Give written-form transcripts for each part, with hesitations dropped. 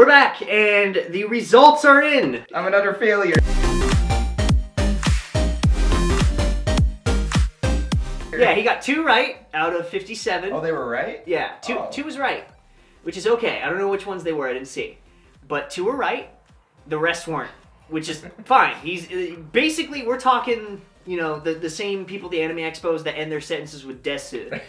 We're back, and the results are in. I'm another failure. Yeah, he got 2 right out of 57. Oh, they were right? Yeah, two was right, which is okay. I don't know which ones they were. I didn't see. But 2 were right. The rest weren't, which is fine. He's basically, we're talking, you know, the same people, the anime expos, that end their sentences with desu.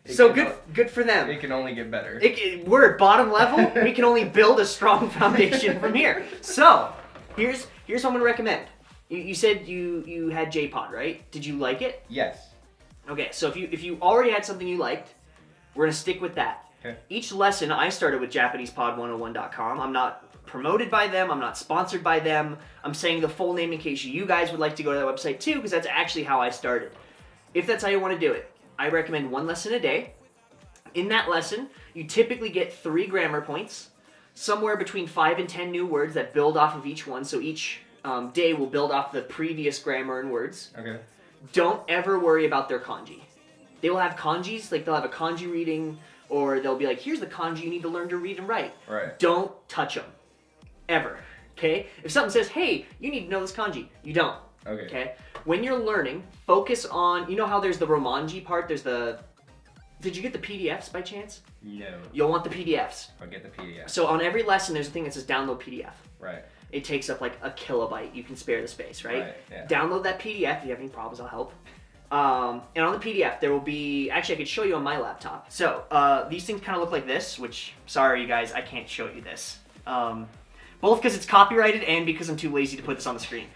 So good for them. It can only get better. We're at bottom level. We can only build a strong foundation from here. So here's what I'm gonna recommend. You said you had J-Pod, right? Did you like it? Yes. Okay, so if you already had something you liked, we're gonna stick with that. Okay. Each lesson, I started with JapanesePod101.com. I'm not promoted by them. I'm not sponsored by them. I'm saying the full name in case you guys would like to go to that website too, because that's actually how I started. If that's how you want to do it, I recommend 1 lesson a day. In that lesson, you typically get 3 grammar points, somewhere between 5 and 10 new words that build off of each one. So each day will build off the previous grammar and words. Okay. Don't ever worry about their kanji. They will have kanjis, like they'll have a kanji reading, or they'll be like, here's the kanji you need to learn to read and write. Right. Don't touch them. Ever. Okay? If something says, hey, you need to know this kanji, you don't. Okay. Okay? When you're learning, focus on, you know how there's the romanji part, there's the... Did you get the PDFs by chance? No. You'll want the PDFs. I'll get the PDF. So on every lesson, there's a thing that says download PDF. Right. It takes up like a kilobyte. You can spare the space, right? Right, yeah. Download that PDF. If you have any problems, I'll help. And on the PDF, there will be... Actually, I could show you on my laptop. So, these things kind of look like this, which, sorry, you guys, I can't show you this. Both because it's copyrighted and because I'm too lazy to put this on the screen.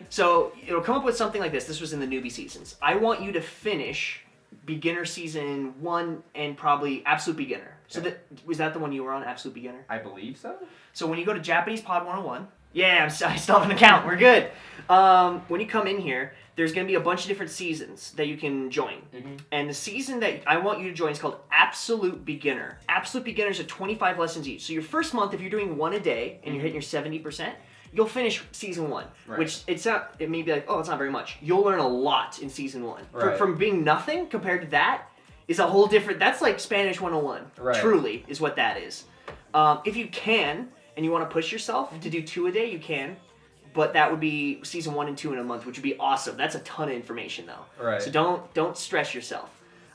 So, it'll come up with something like this. This was in the newbie seasons. I want you to finish beginner season 1 and probably absolute beginner. So, was that the one you were on, absolute beginner? I believe so. So, when you go to Japanese Pod 101... Yeah, I still have an account. We're good. When you come in here, there's going to be a bunch of different seasons that you can join. Mm-hmm. And the season that I want you to join is called Absolute Beginner. Absolute Beginners are 25 lessons each. So your first month, if you're doing 1 a day and you're hitting your 70%, you'll finish season 1. Right. Which it may be like, oh, it's not very much. You'll learn a lot in season 1. Right. From being nothing compared to that is a whole different... That's like Spanish 101. Right. Truly is what that is. If you can... and you want to push yourself to do 2 a day, you can. But that would be season 1 and 2 in a month, which would be awesome. That's a ton of information, though. Right. So don't stress yourself.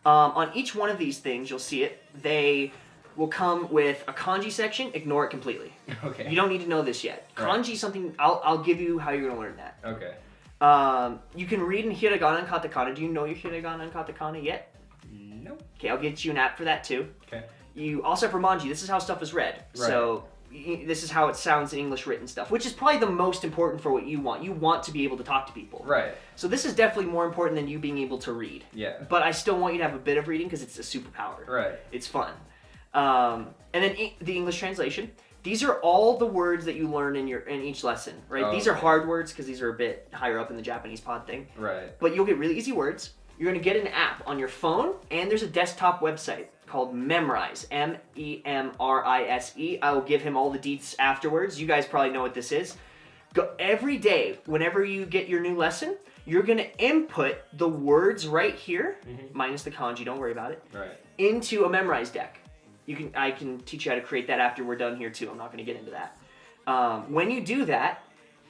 On each one of these things, you'll see it. They will come with a kanji section. Ignore it completely. Okay. You don't need to know this yet. Kanji is something... I'll give you how you're going to learn that. Okay. You can read in hiragana and katakana. Do you know your hiragana and katakana yet? No. Okay, I'll get you an app for that, too. Okay. You also have romanji. This is how stuff is read. Right. So... this is how it sounds in English written stuff, which is probably the most important for what you want. You want to be able to talk to people. Right. So this is definitely more important than you being able to read. Yeah. But I still want you to have a bit of reading because it's a superpower. Right. It's fun. And then the English translation. These are all the words that you learn in each lesson, right? These are hard words because these are a bit higher up in the Japanese pod thing. Right. But you'll get really easy words. You're going to get an app on your phone, and there's a desktop website called Memrise, Memrise. I will give him all the deets afterwards. You guys probably know what this is. Go every day, whenever you get your new lesson, you're going to input the words right here, minus the kanji, don't worry about it, into a Memrise deck. I can teach you how to create that after we're done here too. I'm not going to get into that. When you do that,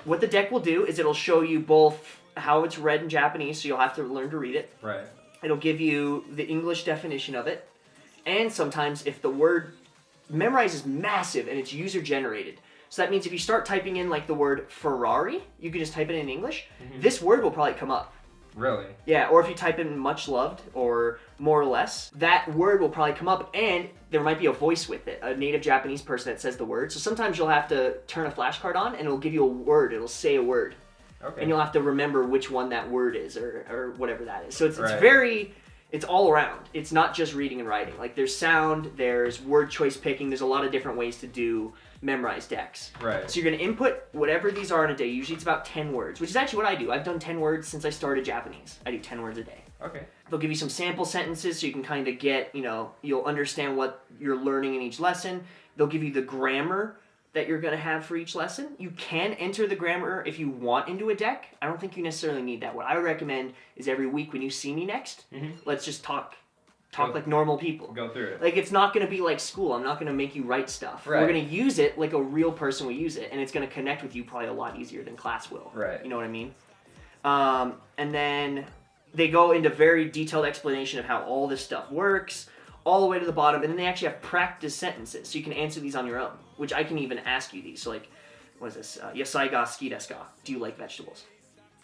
what the deck will do is it'll show you both how it's read in Japanese, so you'll have to learn to read it. Right. It'll give you the English definition of it. And sometimes if the word... Memrise is massive and it's user-generated. So that means if you start typing in like the word Ferrari, you can just type it in English. This word will probably come up. Really? Yeah, or if you type in much loved or more or less, that word will probably come up and there might be a voice with it, a native Japanese person that says the word. So sometimes you'll have to turn a flashcard on and it'll give you a word. It'll say a word. Okay. And you'll have to remember which one that word is or whatever that is. So it's very... It's all around. It's not just reading and writing. Like there's sound, there's word choice picking, there's a lot of different ways to do Memrise decks. Right. So you're going to input whatever these are in a day. Usually it's about 10 words, which is actually what I do. I've done 10 words since I started Japanese. I do 10 words a day. Okay. They'll give you some sample sentences so you can kind of get, you'll understand what you're learning in each lesson. They'll give you the grammar that you're going to have for each lesson. You can enter the grammar if you want into a deck. I don't think you necessarily need that. What I would recommend is every week when you see me next, let's just talk talk like normal people. Go through it. Like, it's not going to be like school. I'm not going to make you write stuff. Right. We're going to use it like a real person will use it, and it's going to connect with you probably a lot easier than class will. Right. You know what I mean? And then they go into very detailed explanation of how all this stuff works, all the way to the bottom, and then they actually have practice sentences, so you can answer these on your own, which I can even ask you these. So, like, what is this? Yasai ga suki desu ka? Do you like vegetables?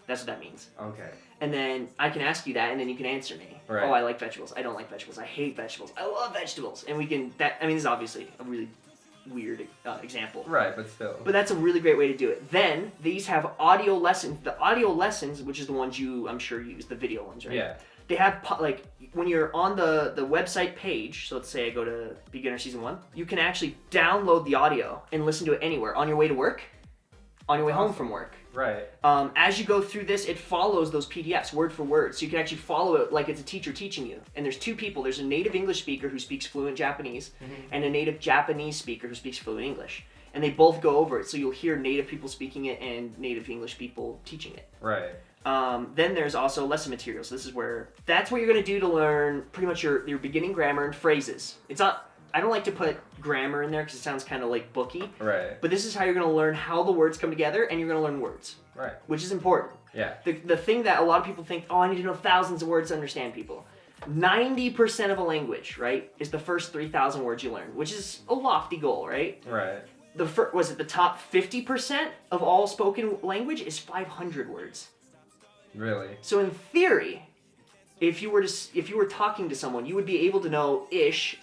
That's what that means. Okay. And then I can ask you that, and then you can answer me. Right. Oh, I like vegetables. I don't like vegetables. I hate vegetables. I love vegetables. And we can, this is obviously a really weird example. Right, but still. But that's a really great way to do it. Then, these have audio lessons. The audio lessons, which is the ones I'm sure use, the video ones, right? Yeah. They have, like, when you're on the website page, so let's say I go to Beginner Season 1, you can actually download the audio and listen to it anywhere. On your way to work, on your way home from work. Right. As you go through this, it follows those PDFs word for word, so you can actually follow it like it's a teacher teaching you. And there's two people. There's a native English speaker who speaks fluent Japanese, and a native Japanese speaker who speaks fluent English. And they both go over it, so you'll hear native people speaking it and native English people teaching it. Right. Then there's also lesson materials. This is that's what you're going to do to learn pretty much your beginning grammar and phrases. It's not, I don't like to put grammar in there because it sounds kind of like booky. Right. But this is how you're going to learn how the words come together, and you're going to learn words. Right. Which is important. Yeah. The thing that a lot of people think, oh, I need to know thousands of words to understand people. 90% of a language, right, is the first 3,000 words you learn, which is a lofty goal, right? Right. The top 50% of all spoken language is 500 words. Really? So in theory, if you were talking to someone, you would be able to know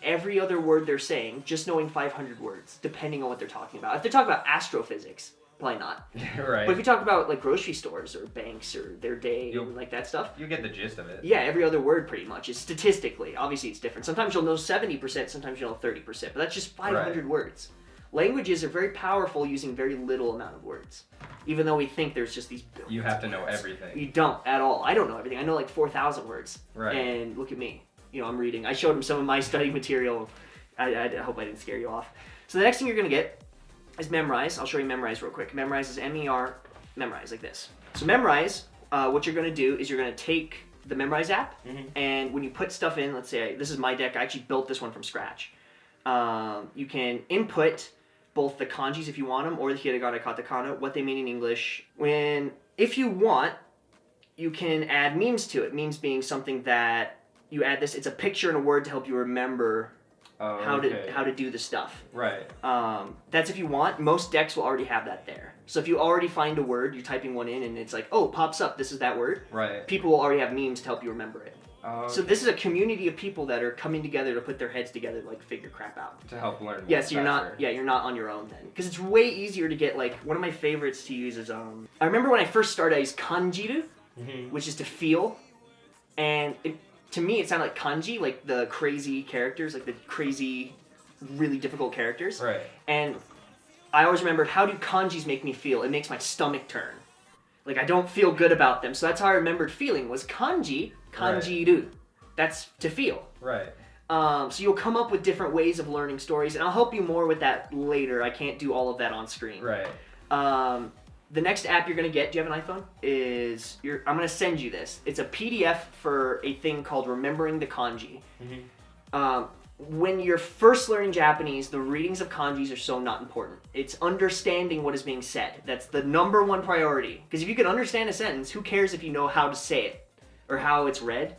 every other word they're saying, just knowing 500 words, depending on what they're talking about. If they're talking about astrophysics, probably not. Right. But if you talk about like grocery stores or banks or their day and like that stuff, you get the gist of it. Yeah, every other word pretty much is statistically. Obviously, it's different. Sometimes you'll know 70%, sometimes you'll know 30%, but that's just 500 words. Languages are very powerful using very little amount of words. Even though we think there's just these billions. You have to know words. everything. You don't at all. I don't know everything. I know like 4,000 words. Right. And look at me. You know, I'm reading. I showed him some of my study material. I hope I didn't scare you off. So the next thing you're going to get is Memrise. I'll show you Memrise real quick. Memrise is M-E-R, Memrise, like this. So Memrise, what you're going to do is you're going to take the Memrise app, and when you put stuff in, let's say, this is myderka. I actually built this one from scratch. You can input both the kanjis if you want them, or the hiragana, katakana, what they mean in English. If you want, you can add memes to it. Memes being something that you add this, it's a picture and a word to help you remember how to do the stuff. Right. That's if you want. Most decks will already have that there. So if you already find a word, you're typing one in and it's like, oh, pops up, this is that word. Right. People will already have memes to help you remember it. Okay. So this is a community of people that are coming together to put their heads together to like figure crap out. To help learn. Yeah, so you're not on your own then. Because it's way easier to get, like, one of my favorites to use is, I remember when I first started, I used kanjiru, which is to feel. And to me, it sounded like kanji, like the crazy characters, like the crazy, really difficult characters. Right. And I always remembered, how do kanjis make me feel? It makes my stomach turn. Like, I don't feel good about them. So that's how I remembered feeling, was kanjiru. Right. That's to feel. Right. So you'll come up with different ways of learning stories, and I'll help you more with that later. I can't do all of that on screen. Right. The next app you're going to get, do you have an iPhone? I'm going to send you this. It's a PDF for a thing called Remembering the Kanji. When you're first learning Japanese, the readings of kanjis are so not important. It's understanding what is being said. That's the number one priority. Because if you can understand a sentence, who cares if you know how to say it or how it's read?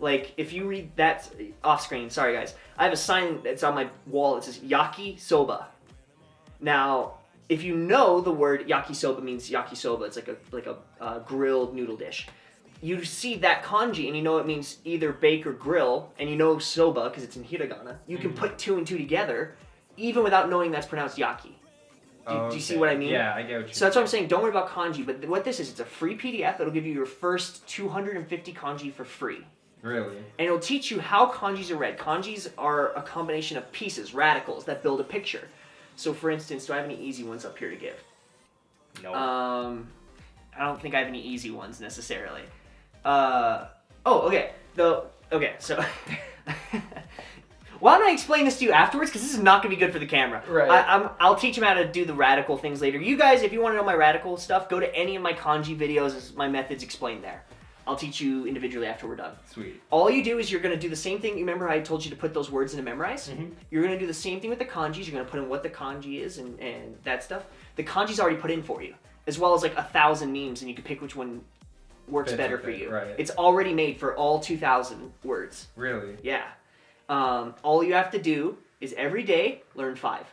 Like, if you read that off screen, sorry guys, I have a sign that's on my wall that says yakisoba. Now, if you know the word yakisoba means yakisoba, it's like a grilled noodle dish. You see that kanji and you know it means either bake or grill, and you know soba because it's in hiragana. You can put two and two together, even without knowing that's pronounced yaki. Do you see what I mean? Yeah, I get what you mean. So that's what I'm saying. Don't worry about kanji. But what this is, it's a free PDF that'll give you your first 250 kanji for free. Really? And it'll teach you how kanjis are read. Kanjis are a combination of pieces, radicals, that build a picture. So for instance, do I have any easy ones up here to give? No. I don't think I have any easy ones necessarily. Okay. So why don't I explain this to you afterwards? Because this is not going to be good for the camera. Right. I'll teach them how to do the radical things later. You guys, if you want to know my radical stuff, go to any of my kanji videos. My methods explained there. I'll teach you individually after we're done. Sweet. All you do is you're going to do the same thing. You remember how I told you to put those words into Memrise? Mm-hmm. You're going to do the same thing with the kanjis. You're going to put in what the kanji is and that stuff. The kanji's already put in for you, as well as like 1,000 memes, and you can pick which one works better for you. Right. It's already made for all 2,000 words. Really? Yeah. All you have to do is every day learn 5.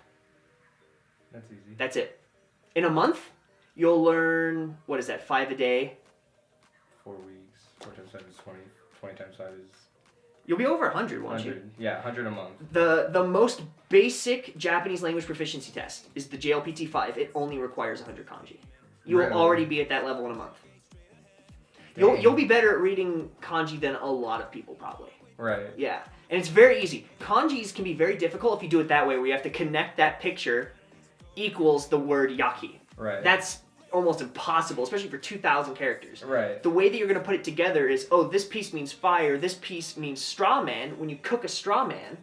That's easy. That's it. In a month, you'll learn, what is that, 5 a day? 4 weeks. 4 times 5 is 20. 20 times 5 is... You'll be over 100, won't 100. you? Yeah, 100 a month. The most basic Japanese language proficiency test is the JLPT-5. It only requires 100 kanji. You'll Really? already be at that level in a month. Dang. You'll be better at reading kanji than a lot of people, probably. Right. Yeah. And it's very easy. Kanjis can be very difficult if you do it that way, where you have to connect that picture equals the word yaki. Right. That's almost impossible, especially for 2,000 characters. Right. The way that you're going to put it together is, oh, this piece means fire, this piece means straw man. When you cook a straw man,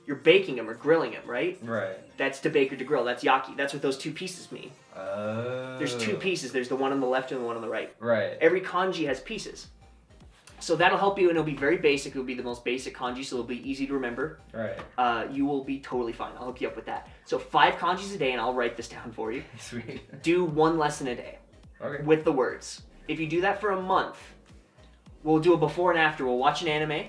you're baking him or grilling him, right? Right. That's to bake or to grill. That's yaki. That's what those 2 pieces mean. Oh. There's 2 pieces. There's the one on the left and the one on the right. Right. Every kanji has pieces. So that'll help you, and it'll be very basic. It'll be the most basic kanji, so it'll be easy to remember. Right. You will be totally fine. I'll hook you up with that. So 5 kanjis a day, and I'll write this down for you. Sweet. Do 1 lesson a day. Okay. With the words. If you do that for a month, we'll do a before and after. We'll watch an anime,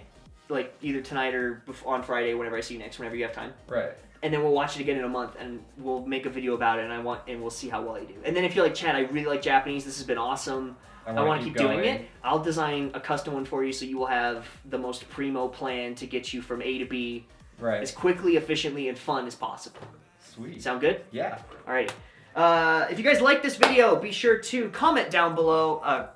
like either tonight or on Friday, whenever I see you next, whenever you have time. Right. And then we'll watch it again in a month, and we'll make a video about it, and we'll see how well you do. And then if you're like, Chad, I really like Japanese, this has been awesome, I want to keep doing it, I'll design a custom one for you so you will have the most primo plan to get you from A to B as quickly, efficiently, and fun as possible. Sweet. Sound good? Yeah. Alrighty. If you guys like this video, be sure to comment down below.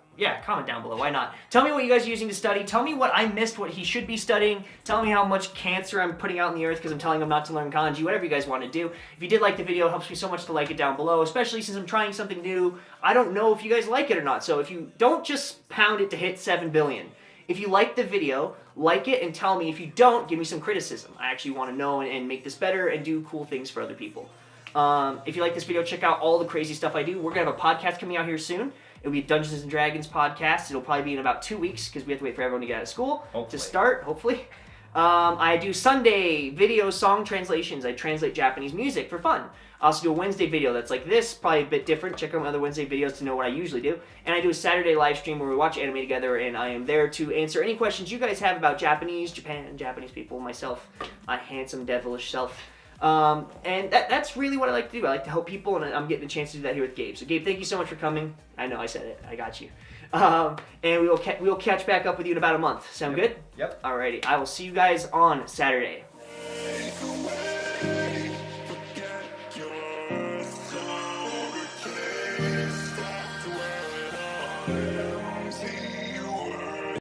Comment down below. Why not? Tell me what you guys are using to study. Tell me what I missed, what he should be studying. Tell me how much cancer I'm putting out in the earth because I'm telling him not to learn kanji. Whatever you guys want to do. If you did like the video, it helps me so much to like it down below, especially since I'm trying something new. I don't know if you guys like it or not, so if you don't just pound it to hit 7 billion. If you like the video, like it and tell me. If you don't, give me some criticism. I actually want to know and make this better and do cool things for other people. If you like this video, check out all the crazy stuff I do. We're going to have a podcast coming out here soon. It'll be a Dungeons & Dragons podcast. It'll probably be in about 2 weeks because we have to wait for everyone to get out of school to start, hopefully. I do Sunday video song translations. I translate Japanese music for fun. I also do a Wednesday video that's like this, probably a bit different. Check out my other Wednesday videos to know what I usually do. And I do a Saturday live stream where we watch anime together, and I am there to answer any questions you guys have about Japanese, Japan, Japanese people, myself, my handsome, devilish self. And that's really what I like to do. I like to help people, and I'm getting a chance to do that here with Gabe. So Gabe, thank you so much for coming. I know I said it. I got you. And we'll catch back up with you in about a month. Sound good? Yep. Alrighty. I will see you guys on Saturday. Forget your soul.